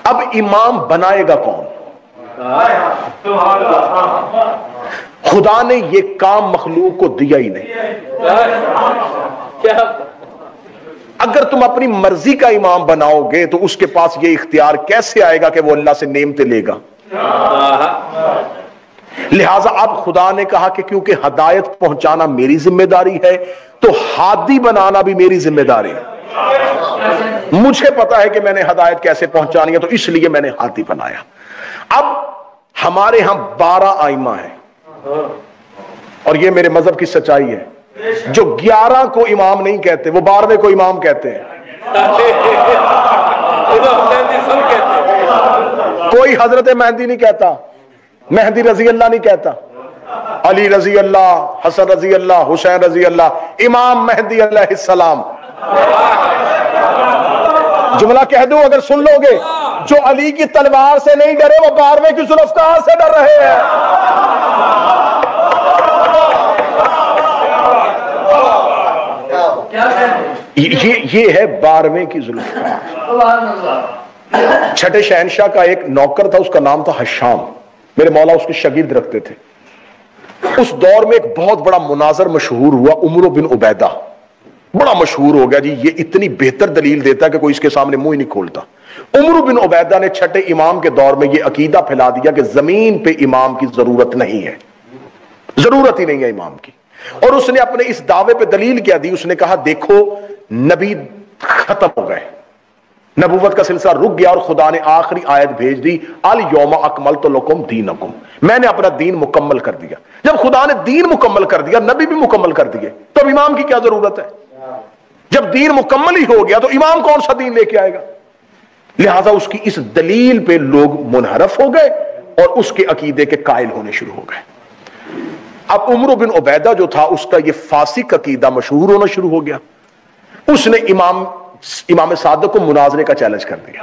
اب امام بنائے گا کون؟ خدا نے یہ کام مخلوق کو دیا ہی نہیں. اگر تم اپنی مرضی کا امام بناؤ گے تو اس کے پاس یہ اختیار کیسے آئے گا کہ وہ اللہ سے نعمتیں لے گا؟ لہٰذا اب خدا نے کہا کہ کیونکہ ہدایت پہنچانا میری ذمہ داری ہے تو ہادی بنانا بھی میری ذمہ داری ہے. مجھے پتا ہے کہ میں نے ہدایت کیسے پہنچانی ہے تو اس لیے میں نے ہادی بنایا. اب ہمارے ہاں 12 ائمہ ہیں اور یہ میرے مذہب کی سچائی ہے. جو 11 کو امام نہیں کہتے وہ 12ویں کو امام کہتے ہیں. کوئی حضرت مہدی نہیں کہتا, مہدی رضی اللہ نہیں کہتا, علی رضی اللہ, حسن رضی اللہ, حسین رضی اللہ, امام مہدی علیہ السلام. جملہ کہہ دوں اگر سن لو گے, جو علی کی تلوار سے نہیں ڈرے وہ 12ویں کی ذوالفقار سے ڈر رہے ہیں. یہ ہے 12ویں کی ذوالفقار. چھٹے شہنشاہ کا ایک نوکر تھا, اس کا نام تھا حشام. میرے مولا اس کے شاگرد رکھتے تھے. اس دور میں ایک بہت بڑا مناظر مشہور ہوا, عمر بن عبیدہ. بڑا مشہور ہو گیا جی, یہ اتنی بہتر دلیل دیتا ہے کہ کوئی اس کے سامنے منہ ہی نہیں کھولتا. عمر بن عبیدہ نے چھٹے امام کے دور میں یہ عقیدہ پھیلا دیا کہ زمین پہ امام کی ضرورت نہیں ہے, ضرورت ہی نہیں ہے امام کی. اور اس نے اپنے اس دعوے پہ دلیل کیا دی, اس نے کہا دیکھو نبی ختم ہو گئے, نبوت کا سلسلہ رک گیا اور خدا نے آخری آیت بھیج دی, الیوم اکملت لکم دینکم, میں نے اپنا دین مکمل کر دیا. جب خدا نے دین مکمل کر دیا, نبی بھی مکمل کر دیے, تو اب امام کی کیا ضرورت ہے؟ جب دین مکمل ہی ہو گیا تو امام کون سا دین لے کے آئے گا؟ لہذا اس کی اس دلیل پہ لوگ منحرف ہو گئے اور اس کے عقیدے کے قائل ہونے شروع ہو گئے. اب عمر بن عبیدہ جو تھا اس کا یہ فاسق عقیدہ مشہور ہونا شروع ہو گیا. اس نے امام صادق کو مناظرے کا چیلنج کر دیا.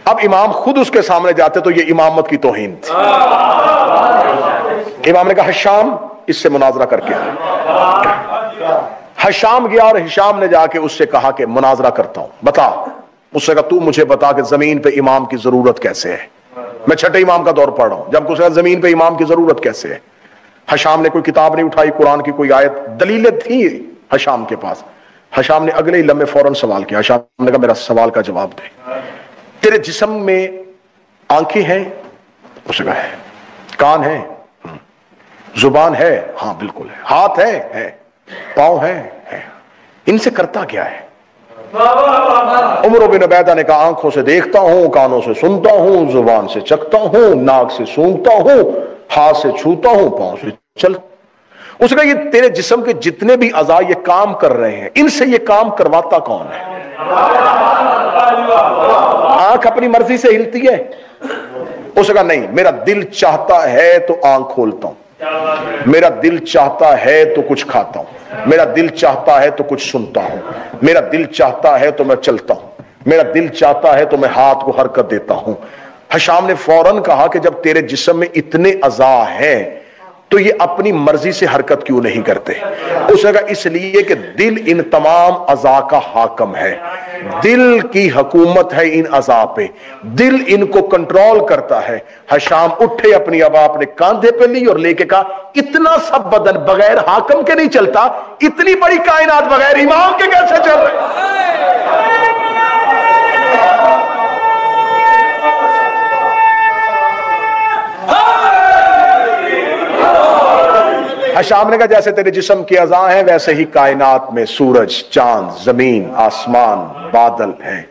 اب امام خود اس کے سامنے جاتے تو یہ امامت کی توہین تھی. امام نے کہا حشام اس سے مناظرہ کر کے. حشام گیا اور حشام نے جا کے اس سے کہا کہ مناظرہ کرتا ہوں, بتا. اس سے کہا تو مجھے بتا کہ زمین پہ امام کی ضرورت کیسے ہے, میں چھٹے امام کا دور پڑھ رہا ہوں. جب کچھ زمین پہ امام کی ضرورت کیسے ہے, حشام نے کوئی کتاب نہیں اٹھائی, قرآن کی کوئی آیت, دلیلیں تھی حشام کے پاس. حشام نے اگلے ہی لمحے فوراً سوال کیا. حشام نے کہا میرا سوال کا جواب دے, تیرے جسم میں آنکھیں ہیں؟ اس نے کہا ہے. کان ہے؟ زبان ہے؟ ہاں بالکل ہے. ہاتھ ہے؟ پاؤں ہے؟ ان سے کرتا کیا ہے؟ عمر بن عبیدہ نے کہا آنکھوں سے دیکھتا ہوں, کانوں سے سنتا ہوں, زبان سے چکھتا ہوں, ناک سے سونگھتا ہوں, ہاتھ سے چھوتا ہوں, پاؤں سے چلتا. اس نے کہا یہ تیرے جسم کے جتنے بھی اعضاء یہ کام کر رہے ہیں, ان سے یہ کام کرواتا کون ہے؟ آنکھ اپنی مرضی سے ہلتی ہے؟ اس نے کہا نہیں, میرا دل چاہتا ہے تو آنکھ کھولتا ہوں, میرا دل چاہتا ہے تو کچھ کھاتا ہوں, میرا دل چاہتا ہے تو کچھ سنتا ہوں, میرا دل چاہتا ہے تو میں چلتا ہوں, میرا دل چاہتا ہے تو میں ہاتھ کو حرکت دیتا ہوں. حشام نے فوراً کہا کہ جب تیرے جسم میں اتنے اعضاء ہیں تو یہ اپنی مرضی سے حرکت کیوں نہیں کرتے؟ اس نے کہا اس لیے کہ دل ان تمام اعضاء کا حاکم ہے, دل کی حکومت ہے ان اعضاء پہ, دل ان کو کنٹرول کرتا ہے. حشام اٹھے, اپنی ابا اپنے کاندھے پہ لی اور لے کے کہا اتنا سب بدن بغیر حاکم کے نہیں چلتا, اتنی بڑی کائنات بغیر امام کے کیسے چل رہے؟ حشام نے کہا جیسے تیرے جسم کے اعضاء ہیں ویسے ہی کائنات میں سورج, چاند, زمین, آسمان, بادل ہیں.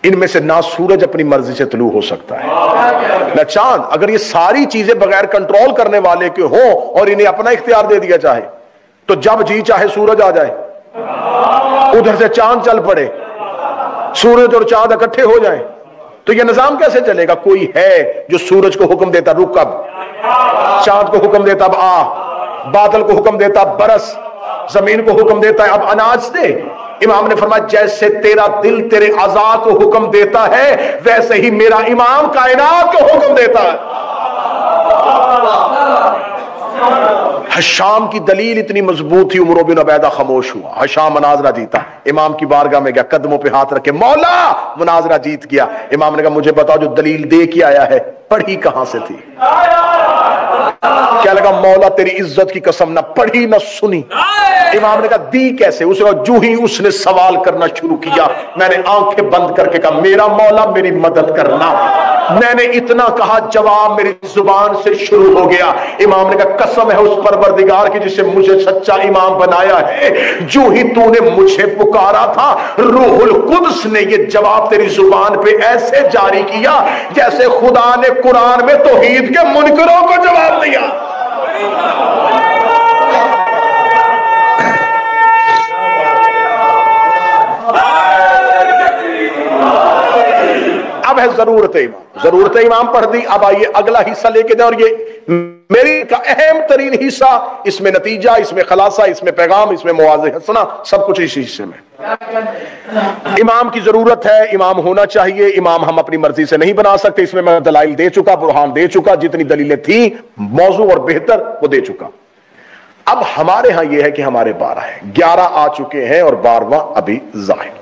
ان میں سے نہ سورج اپنی مرضی سے طلوع ہو سکتا ہے نہ چاند. اگر یہ ساری چیزیں بغیر کنٹرول کرنے والے کے ہوں اور انہیں اپنا اختیار دے دیا چاہے تو جب جی چاہے سورج آ جائے, ادھر سے چاند چل پڑے, سورج اور چاند اکٹھے ہو جائیں, تو یہ نظام کیسے چلے گا؟ کوئی ہے جو سورج کو حکم دیتا رک اب, چاند کو حکم دیتا اب آ, بادل کو حکم دیتا برس, زمین کو حکم دیتا ہے اب اناج دے. امام نے فرمایا جیسے تیرا دل تیرے اعضاء کو حکم دیتا ہے ویسے ہی میرا امام کائنات کو حکم دیتا ہے. حشام کی دلیل اتنی مضبوط تھی، عمر بن عبیدہ خاموش ہوا. حشام مناظرہ جیتا، امام کی بارگاہ میں گیا، قدموں پہ ہاتھ رکھے، مولا مناظرہ جیت گیا. امام نے کہا مجھے بتاؤ جو دلیل دے کے آیا ہے پڑھی کہاں سے تھی؟ کیا لگا مولا تیری عزت کی قسم نہ پڑھی نہ سنی. امام نے کہا دی کیسے؟ جو ہی اس نے سوال کرنا شروع کیا میں نے آنکھیں بند کر کے کہا میرا مولا میری مدد کرنا. میں نے اتنا کہا جواب میری زبان سے شروع ہو گیا. امام نے کہا قسم ہے اس پروردگار کی جسے مجھے سچا امام بنایا ہے، جو ہی تو نے مجھے پکارا تھا روح القدس نے یہ جواب تیری زبان پہ ایسے جاری کیا جیسے خدا نے قرآن میں توحید کے منکروں کو جواب دیا. اب ہے ضرورت امام. ضرورت امام پڑھ دی. اب آئیے اگلا حصہ لے کے دیں، اور یہ میری کا اہم ترین حصہ، اس میں نتیجہ، اس میں خلاصہ، اس میں پیغام، اس میں مواضع حسنہ، سب کچھ اس حصے میں. امام کی ضرورت ہے، امام ہونا چاہیے. امام ہم اپنی مرضی سے نہیں بنا سکتے، اس میں میں دلائل دے چکا، برہان دے چکا، جتنی دلیلیں تھیں موضوع اور بہتر وہ دے چکا. اب ہمارے ہاں یہ ہے کہ ہمارے 12 ہیں، 11 آ چکے ہیں اور 12واں ابھی ظاہر.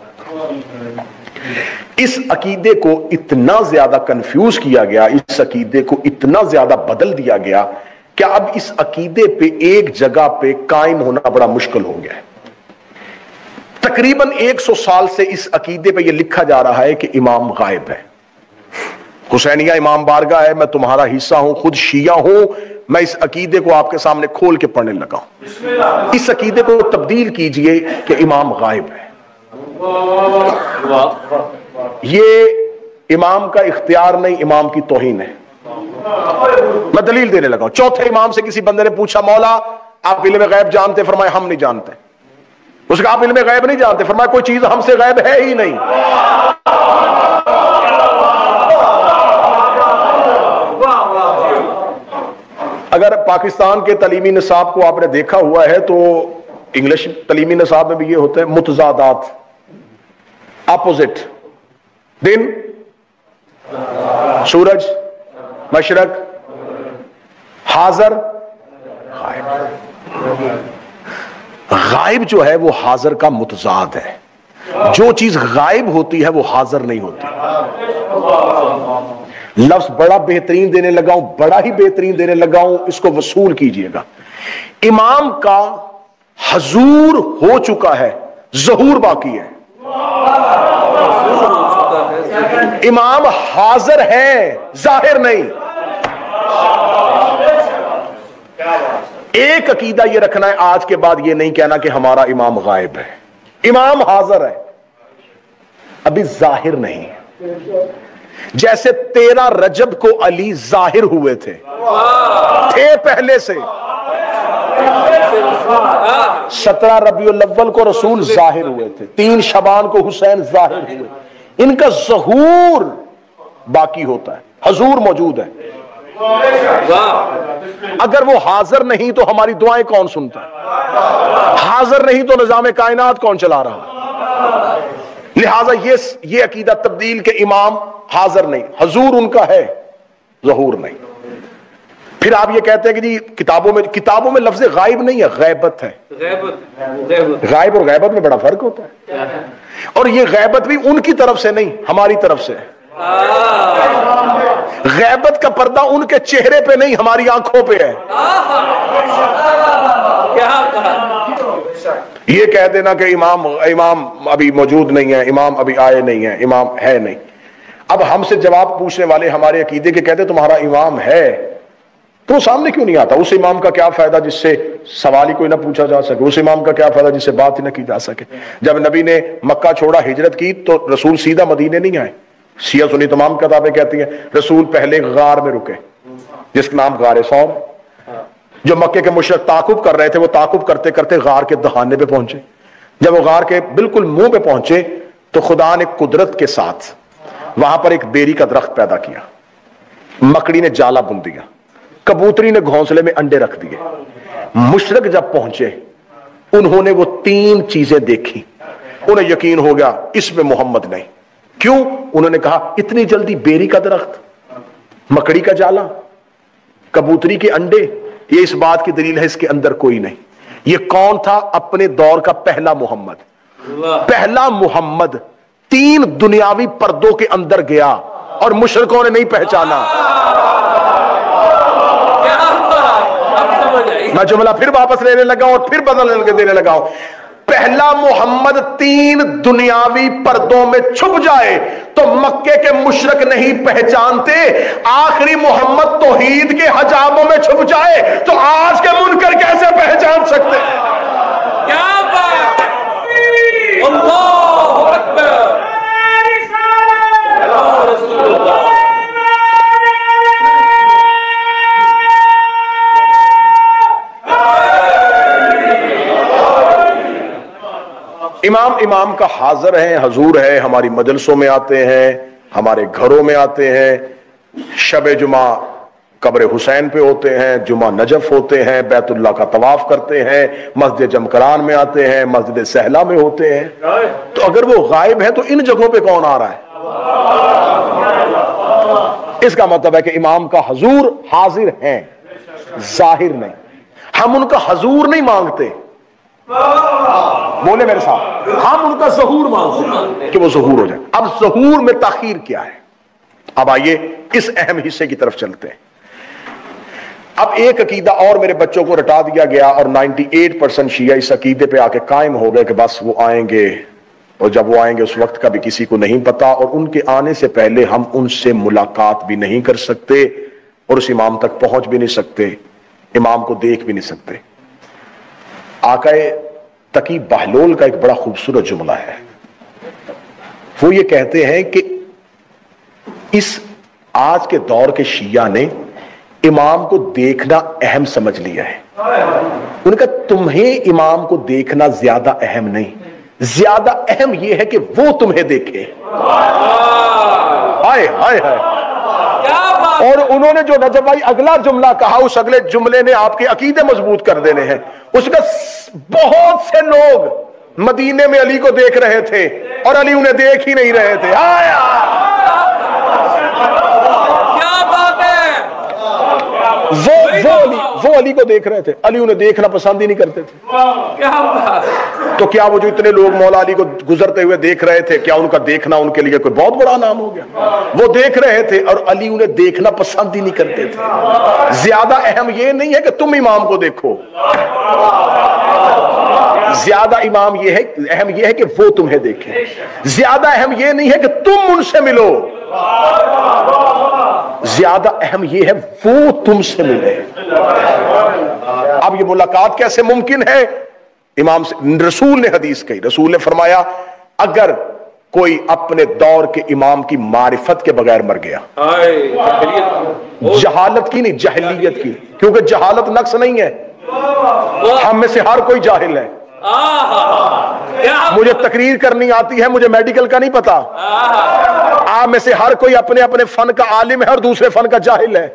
اس عقیدے کو اتنا زیادہ کنفیوز کیا گیا، اس عقیدے کو اتنا زیادہ بدل دیا گیا کہ اب اس عقیدے پہ ایک جگہ پہ قائم ہونا بڑا مشکل ہو گیا ہے. تقریباً 100 سال سے اس عقیدے پہ یہ لکھا جا رہا ہے کہ امام غائب ہے. حسینیہ امام بارگاہ ہے، میں تمہارا حصہ ہوں، خود شیعہ ہوں، میں اس عقیدے کو آپ کے سامنے کھول کے پڑھنے لگا ہوں. اس عقیدے کو تبدیل کیجئے کہ امام غائب ہے. یہ امام کا اختیار نہیں، امام کی توہین ہے. میں دلیل دینے لگا ہوں. چوتھے امام سے کسی بندے نے پوچھا مولا آپ علم غیب جانتے؟ فرمایا ہم نہیں جانتے. اس کا آپ علم غیب نہیں جانتے؟ فرمایا کوئی چیز ہم سے غیب ہے ہی نہیں. اگر پاکستان کے تعلیمی نصاب کو آپ نے دیکھا ہوا ہے تو انگلش تعلیمی نصاب میں بھی یہ ہوتا ہے متضادات، اپوزٹ. دن، سورج، مشرق، حاضر، غائب. غائب جو ہے وہ حاضر کا متضاد ہے. جو چیز غائب ہوتی ہے وہ حاضر نہیں ہوتی. لفظ بڑا بہترین دینے لگا ہوں، بڑا ہی بہترین دینے لگا ہوں، اس کو وصول کیجئے گا. امام کا حضور ہو چکا ہے، ظہور باقی ہے. امام حاضر ہے، ظاہر نہیں. ایک عقیدہ یہ رکھنا ہے آج کے بعد، یہ نہیں کہنا کہ ہمارا امام غائب ہے. امام حاضر ہے، ابھی ظاہر نہیں. جیسے 13 رجب کو علی ظاہر ہوئے تھے پہلے سے، 17 ربیع الاول کو رسول ظاہر ہوئے تھے، 3 شعبان کو حسین ظاہر ہوئے. ان کا ظہور باقی ہوتا ہے، حضور موجود ہے. اگر وہ حاضر نہیں تو ہماری دعائیں کون سنتا ہے؟ حاضر نہیں تو نظام کائنات کون چلا رہا؟ لہذا یہ عقیدہ تبدیل کے امام حاضر نہیں، حضور ان کا ہے، ظہور نہیں. پھر آپ یہ کہتے ہیں کہ جی کتابوں میں لفظ غائب نہیں ہے، غیبت ہے. غائب اور غیبت میں بڑا فرق ہوتا ہے. اور یہ غیبت بھی ان کی طرف سے نہیں، ہماری طرف سے. غیبت کا پردہ ان کے چہرے پہ نہیں، ہماری آنکھوں پہ ہے. یہ کہہ دینا کہ امام ابھی موجود نہیں ہے، امام ابھی آئے نہیں ہیں، امام ہے نہیں. اب ہم سے جواب پوچھنے والے ہمارے عقیدے کے کہتے تمہارا امام ہے تو وہ سامنے کیوں نہیں آتا؟ اس امام کا کیا فائدہ جس سے سوال ہی کوئی نہ پوچھا جا سکے؟ اس امام کا کیا فائدہ جس سے بات ہی نہ کی جا سکے؟ جب نبی نے مکہ چھوڑا، ہجرت کی، تو رسول سیدھا مدینے نہیں آئے. شیعہ سنی تمام کتابیں کہتی ہیں رسول پہلے غار میں رکے، جس کا نام غار ثور. جو مکے کے مشرک تعاقب کر رہے تھے وہ تعاقب کرتے کرتے غار کے دہانے پہ پہنچے. جب وہ غار کے بالکل منہ پہ پہنچے تو خدا نے قدرت کے ساتھ وہاں پر ایک بیری کا درخت پیدا کیا. مکڑی نے جالا بن دیا، کبوتری نے گھونسلے میں انڈے رکھ دیے. مشرک جب پہنچے انہوں نے وہ 3 چیزیں دیکھی، انہیں یقین ہو گیا اس میں محمد نہیں. کیوں؟ انہوں نے کہا اتنی جلدی بیری کا درخت، مکڑی کا جالا، کبوتری کے انڈے، یہ اس بات کی دلیل ہے اس کے اندر کوئی نہیں. یہ کون تھا؟ اپنے دور کا پہلا محمد. پہلا محمد 3 دنیاوی پردوں کے اندر گیا اور مشرکوں نے نہیں پہچانا. میں جملہ پھر واپس لینے لگا اور پھر بدلنے دینے لگا ہوں. پہلا محمد 3 دنیاوی پردوں میں چھپ جائے تو مکے کے مشرک نہیں پہچانتے. آخری محمد توحید کے حجابوں میں چھپ جائے تو آج کے منکر کیسے پہچان سکتے؟ کیا بات! اللہ اکبر! رسول اللہ! امام کا حاضر ہے، حضور ہے، ہماری مجلسوں میں آتے ہیں، ہمارے گھروں میں آتے ہیں. شب جمعہ قبر حسین پہ ہوتے ہیں، جمعہ نجف ہوتے ہیں، بیت اللہ کا طواف کرتے ہیں، مسجد جمکران میں آتے ہیں، مسجد سہلا میں ہوتے ہیں. تو اگر وہ غائب ہے تو ان جگہوں پہ کون آ رہا ہے؟ اس کا مطلب ہے کہ امام کا حضور حاضر ہیں، ظاہر نہیں. ہم ان کا حضور نہیں مانگتے، بولے میرے ساتھ، ہم ان کا ظہور مانگتے ہیں کہ وہ ظہور ہو جائے. اب ظہور میں تاخیر کیا ہے؟ اب آئیے اس اہم حصے کی طرف چلتے ہیں. اب ایک عقیدہ اور میرے بچوں کو رٹا دیا گیا اور 98% شیعہ اس عقیدے پہ آ کے قائم ہو گئے کہ بس وہ آئیں گے، اور جب وہ آئیں گے اس وقت کا بھی کسی کو نہیں پتا، اور ان کے آنے سے پہلے ہم ان سے ملاقات بھی نہیں کر سکتے اور اس امام تک پہنچ بھی نہیں سکتے، امام کو دیکھ بھی نہیں سکتے. آقا تقی بہلول کا ایک بڑا خوبصورت جملہ ہے. وہ یہ کہتے ہیں کہ اس آج کے دور کے شیعہ نے امام کو دیکھنا اہم سمجھ لیا ہے. ان کا تمہیں امام کو دیکھنا زیادہ اہم نہیں، زیادہ اہم یہ ہے کہ وہ تمہیں دیکھے. ہائے ہائے ہائے! اور انہوں نے جو نجف بھائی اگلا جملہ کہا، اس اگلے جملے نے آپ کے عقیدے مضبوط کر دینے ہیں. اس کا بہت سے لوگ مدینے میں علی کو دیکھ رہے تھے اور علی انہیں دیکھ ہی نہیں رہے تھے. کیا بات ہے! وہ علی کو دیکھ رہے تھے، علی انہیں دیکھنا پسند ہی نہیں کرتے تھے. کیا بات! تو کیا وہ جو اتنے لوگ مولا علی کو گزرتے ہوئے دیکھ رہے تھے، کیا ان کا دیکھنا ان کے لیے کوئی بہت بڑا نام ہو گیا؟ وہ دیکھ رہے تھے اور علی انہیں دیکھنا پسند ہی نہیں کرتے تھے. زیادہ اہم یہ نہیں ہے کہ تم امام کو دیکھو، زیادہ اہم یہ ہے کہ وہ تمہیں دیکھیں. زیادہ اہم یہ نہیں ہے کہ تم ان سے ملو، زیادہ اہم یہ ہے وہ تم سے ملے. اب یہ ملاقات کیسے ممکن ہے؟ امام سے رسول نے حدیث کہی، رسول نے فرمایا اگر کوئی اپنے دور کے امام کی معرفت کے بغیر مر گیا، جہالت کی نہیں، جہلیت کی، کیونکہ جہالت نقص نہیں ہے، ہم میں سے ہر کوئی جاہل ہے. مجھے تقریر کرنی آتی ہے، مجھے میڈیکل کا نہیں پتا. آپ میں سے ہر کوئی اپنے اپنے فن کا عالم ہے اور دوسرے فن کا جاہل ہے.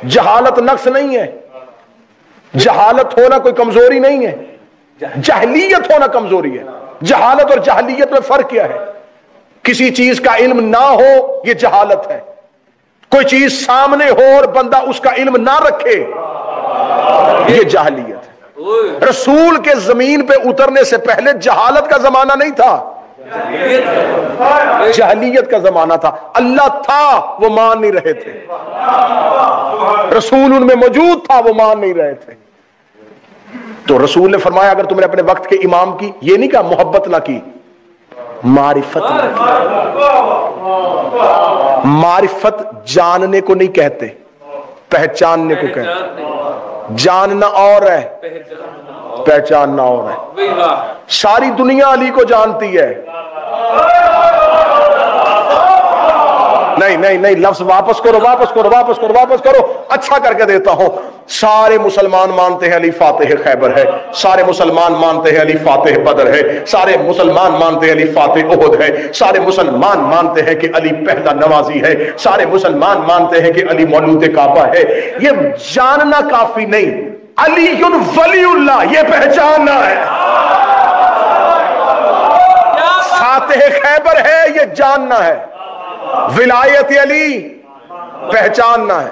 جہالت نقص نہیں ہے، جہالت ہونا کوئی کمزوری نہیں ہے، جہلیت ہونا کمزوری ہے. جہالت اور جہلیت میں فرق کیا ہے؟ کسی چیز کا علم نہ ہو یہ جہالت ہے، کوئی چیز سامنے ہو اور بندہ اس کا علم نہ رکھے یہ جہلیت ہے. رسول کے زمین پہ اترنے سے پہلے جہالت کا زمانہ نہیں تھا، جہلیت کا زمانہ تھا. اللہ تھا وہ مان نہیں رہے تھے، رسول ان میں موجود تھا وہ مان نہیں رہے تھے. تو رسول نے فرمایا اگر تم نے اپنے وقت کے امام کی، یہ نہیں کہا محبت نہ کی، معرفت نہ کی. معرفت جاننے کو نہیں کہتے، پہچاننے کو کہتے. جاننا اور ہے، پہچاننا اور ہے. ساری دنیا علی کو جانتی ہے. نہیں لفظ واپس کرو، اچھا کر کے دیتا ہوں. سارے مسلمان مانتے ہیں علی فاتح خیبر ہے، سارے مسلمان مانتے ہیں علی فاتح بدر ہے، سارے مسلمان مانتے ہیں علی فاتح احد ہے، سارے مسلمان مانتے ہیں کہ علی پہلا نوازی ہے، سارے مسلمان مانتے ہیں کہ علی مولود کعبہ ہے. یہ جاننا کافی نہیں، علی ولی اللہ یہ پہچاننا ہے. فاتح خیبر ہے یہ جاننا ہے، ولایت علی پہچاننا ہے.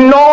9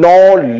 9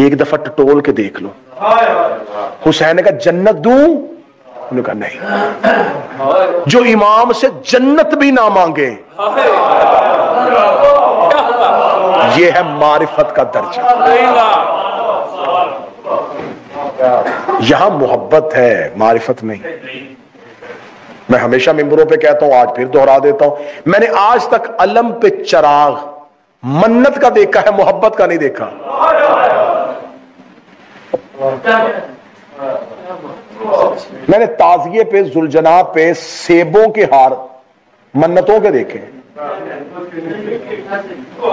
ایک دفعہ ٹٹول کے دیکھ لو. حسین نے کہا جنت دوں؟ انہوں نے کہا نہیں. جو امام سے جنت بھی نہ مانگے یہ ہے معرفت کا درجہ. یہاں محبت ہے، معرفت نہیں. میں ہمیشہ ممبروں پہ کہتا ہوں، آج پھر دوہرا دیتا ہوں، میں نے آج تک علم پہ چراغ منت کا دیکھا ہے، محبت کا نہیں دیکھا. میں نے تازیے پہ، ذوالجناح پہ سیبوں کے ہار منتوں کے دیکھے.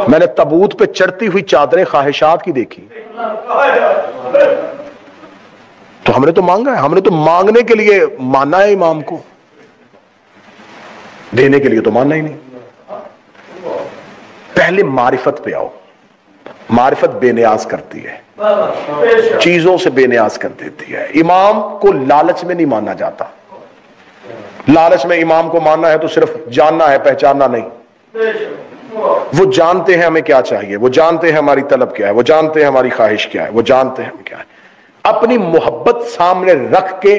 میں نے تابوت پہ چڑھتی ہوئی چادریں خواہشات کی دیکھی. تو ہم نے تو مانگا ہے، ہم نے تو مانگنے کے لیے مانا ہے امام کو، دینے کے لیے تو ماننا ہی نہیں. پہلے معرفت پہ آؤ. معرفت بے نیاز کرتی ہے، چیزوں سے بے نیاز کر دیتی ہے. امام کو لالچ میں نہیں ماننا جاتا. لالچ میں امام کو ماننا ہے تو صرف جاننا ہے، پہچاننا نہیں. وہ جانتے ہیں ہمیں کیا چاہیے، وہ جانتے ہیں ہماری طلب کیا ہے، وہ جانتے ہیں ہماری خواہش کیا ہے، وہ جانتے ہیں ہم کیا ہے. اپنی محبت سامنے رکھ کے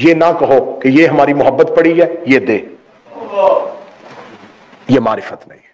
یہ نہ کہو کہ یہ ہماری محبت پڑی ہے، یہ دے. یہ معرفت نہیں.